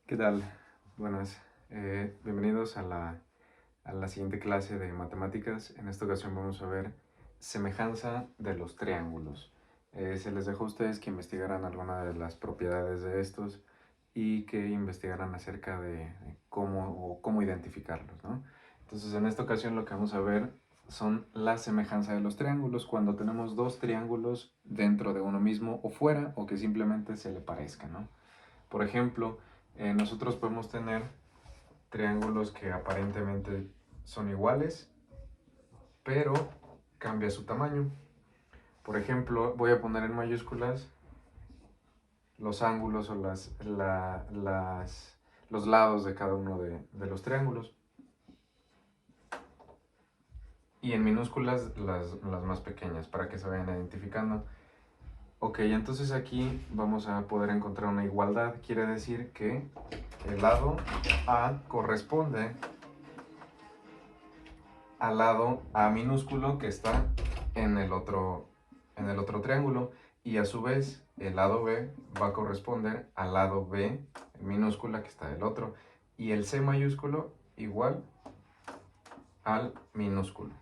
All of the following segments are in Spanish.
¿Qué tal? Buenas. Bienvenidos a la siguiente clase de matemáticas. En esta ocasión vamos a ver semejanza de los triángulos. Se les dejó a ustedes que investigaran alguna de las propiedades de estos y que investigaran acerca de cómo identificarlos, ¿no? Entonces, en esta ocasión lo que vamos a ver son la semejanza de los triángulos cuando tenemos dos triángulos dentro de uno mismo o fuera, o que simplemente se le parezcan, ¿no? Por ejemplo, nosotros podemos tener triángulos que aparentemente son iguales, pero cambia su tamaño. Por ejemplo, voy a poner en mayúsculas los ángulos o los lados de cada uno de los triángulos. Y en minúsculas las más pequeñas para que se vayan identificando. Ok, entonces aquí vamos a poder encontrar una igualdad. Quiere decir que el lado A corresponde al lado A minúsculo que está en el otro triángulo, y a su vez el lado B va a corresponder al lado B en minúscula que está del otro, y el C mayúsculo igual al minúsculo.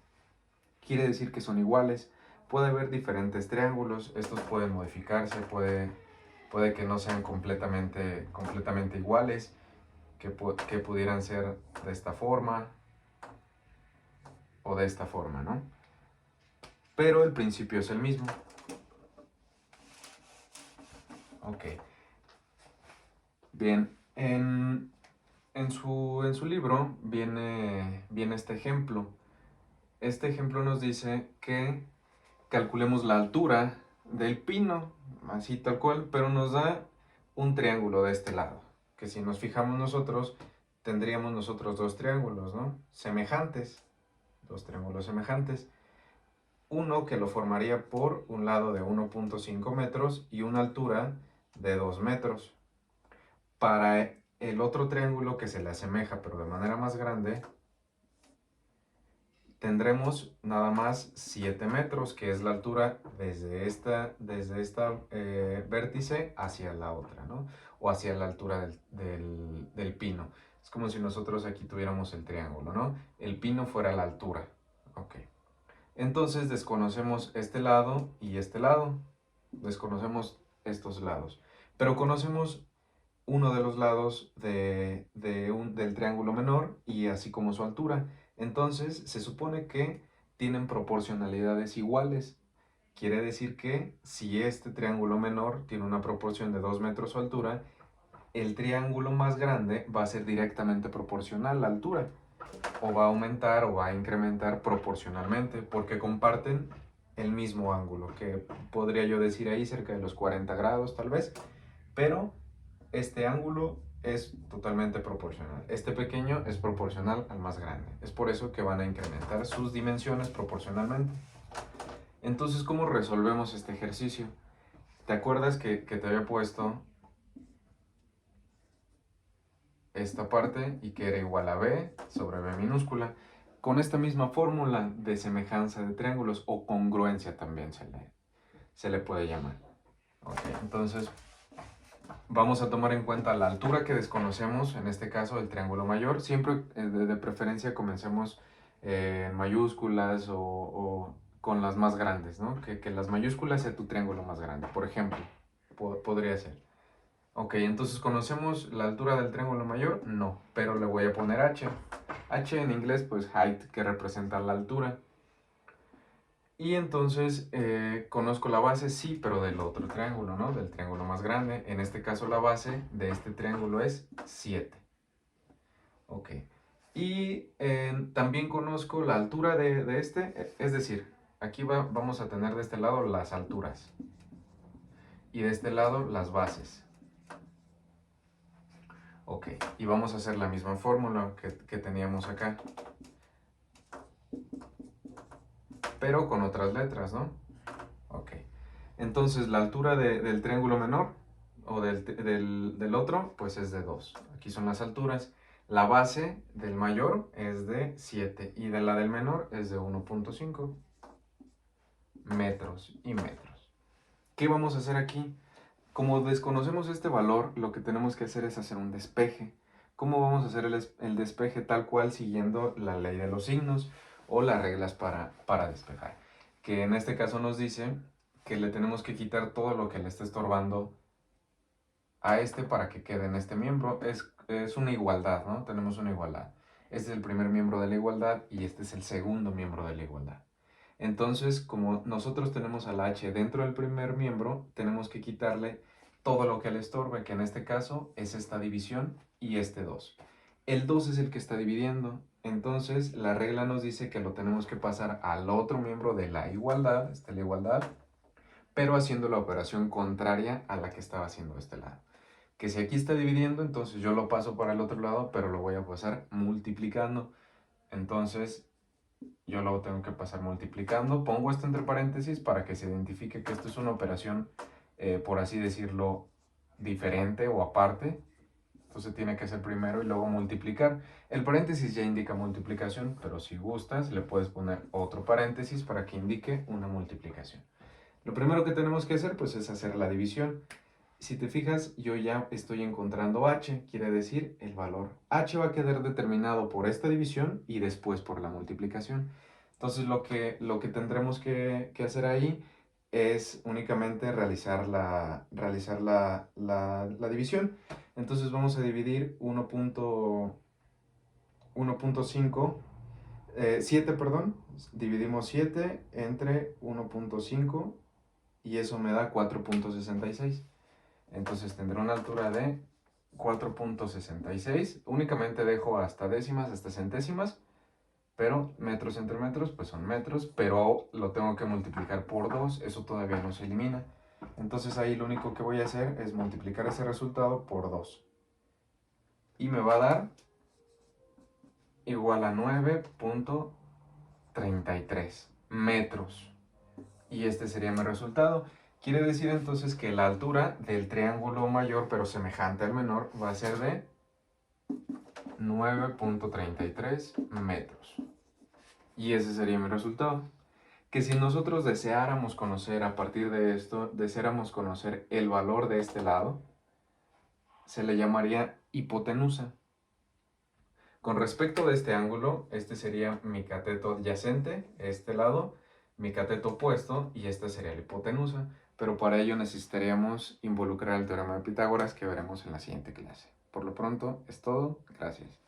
Quiere decir que son iguales. Puede haber diferentes triángulos, estos pueden modificarse, puede que no sean completamente iguales, que pudieran ser de esta forma o de esta forma, ¿no? Pero el principio es el mismo. Ok. Bien, en su libro viene este ejemplo. Este ejemplo nos dice que calculemos la altura del pino, así tal cual, pero nos da un triángulo de este lado, que si nos fijamos nosotros, tendríamos nosotros dos triángulos, ¿no? Semejantes, dos triángulos semejantes. Uno que lo formaría por un lado de 1.5 metros y una altura de 2 metros. Para el otro triángulo que se le asemeja pero de manera más grande, tendremos nada más 7 metros, que es la altura desde esta vértice hacia la otra, ¿no? O hacia la altura del pino. Es como si nosotros aquí tuviéramos el triángulo, ¿no? El pino fuera la altura. Ok. Entonces desconocemos este lado y este lado. Desconocemos estos lados. Pero conocemos uno de los lados del triángulo menor y así como su altura. Entonces se supone que tienen proporcionalidades iguales. Quiere decir que si este triángulo menor tiene una proporción de 2 metros su altura, el triángulo más grande va a ser directamente proporcional a la altura, o va a aumentar o va a incrementar proporcionalmente, porque comparten el mismo ángulo, que podría yo decir ahí cerca de los 40 grados tal vez, pero este ángulo es totalmente proporcional. Este pequeño es proporcional al más grande. Es por eso que van a incrementar sus dimensiones proporcionalmente. Entonces, ¿cómo resolvemos este ejercicio? ¿Te acuerdas que te había puesto esta parte y que era igual a b sobre b minúscula? Con esta misma fórmula de semejanza de triángulos, o congruencia también se le puede llamar. Okay, entonces vamos a tomar en cuenta la altura que desconocemos, en este caso el triángulo mayor. Siempre de preferencia comencemos en mayúsculas o con las más grandes, ¿no? Que las mayúsculas sea tu triángulo más grande, por ejemplo, podría ser. Ok, entonces ¿conocemos la altura del triángulo mayor? No, pero le voy a poner h. H en inglés, pues height, que representa la altura. Y entonces conozco la base, sí, pero del otro triángulo, ¿no? Del triángulo más grande. En este caso la base de este triángulo es 7. Ok. Y también conozco la altura de este, es decir, aquí vamos a tener de este lado las alturas y de este lado las bases. Ok, y vamos a hacer la misma fórmula que teníamos acá, pero con otras letras, ¿no? Ok. Entonces la altura del triángulo menor o del otro, pues es de 2. Aquí son las alturas. La base del mayor es de 7 y de la del menor es de 1.5 metros y metros. ¿Qué vamos a hacer aquí? Como desconocemos este valor, lo que tenemos que hacer es hacer un despeje. ¿Cómo vamos a hacer el despeje? Tal cual siguiendo la ley de los signos o las reglas para despejar. Que en este caso nos dice que le tenemos que quitar todo lo que le esté estorbando a este para que quede en este miembro. Es una igualdad, ¿no? Tenemos una igualdad. Este es el primer miembro de la igualdad y este es el segundo miembro de la igualdad. Entonces, como nosotros tenemos al H dentro del primer miembro, tenemos que quitarle todo lo que le estorbe, que en este caso es esta división y este 2. El 2 es el que está dividiendo, entonces la regla nos dice que lo tenemos que pasar al otro miembro de la igualdad, esta es la igualdad, pero haciendo la operación contraria a la que estaba haciendo este lado. Que si aquí está dividiendo, entonces yo lo paso para el otro lado, pero lo voy a pasar multiplicando. Entonces, yo lo tengo que pasar multiplicando. Pongo esto entre paréntesis para que se identifique que esto es una operación, por así decirlo, diferente o aparte. Entonces tiene que ser primero y luego multiplicar. El paréntesis ya indica multiplicación, pero si gustas le puedes poner otro paréntesis para que indique una multiplicación. Lo primero que tenemos que hacer pues es hacer la división. Si te fijas, yo ya estoy encontrando h, quiere decir el valor. H va a quedar determinado por esta división y después por la multiplicación. Entonces lo que tendremos que hacer ahí es únicamente realizar la división. Entonces vamos a dividir 1.5, 7, perdón. Dividimos 7 entre 1.5 y eso me da 4.66. Entonces tendré una altura de 4.66. Únicamente dejo hasta décimas, hasta centésimas, pero metros entre metros, pues son metros, pero lo tengo que multiplicar por 2, eso todavía no se elimina. Entonces ahí lo único que voy a hacer es multiplicar ese resultado por 2. Y me va a dar igual a 9.33 metros. Y este sería mi resultado. Quiere decir entonces que la altura del triángulo mayor, pero semejante al menor, va a ser de 9.33 metros. Y ese sería mi resultado. Que si nosotros deseáramos conocer, a partir de esto, deseáramos conocer el valor de este lado, se le llamaría hipotenusa. Con respecto de este ángulo, este sería mi cateto adyacente, este lado, mi cateto opuesto, y esta sería la hipotenusa. Pero para ello necesitaríamos involucrar el teorema de Pitágoras que veremos en la siguiente clase. Por lo pronto es todo. Gracias.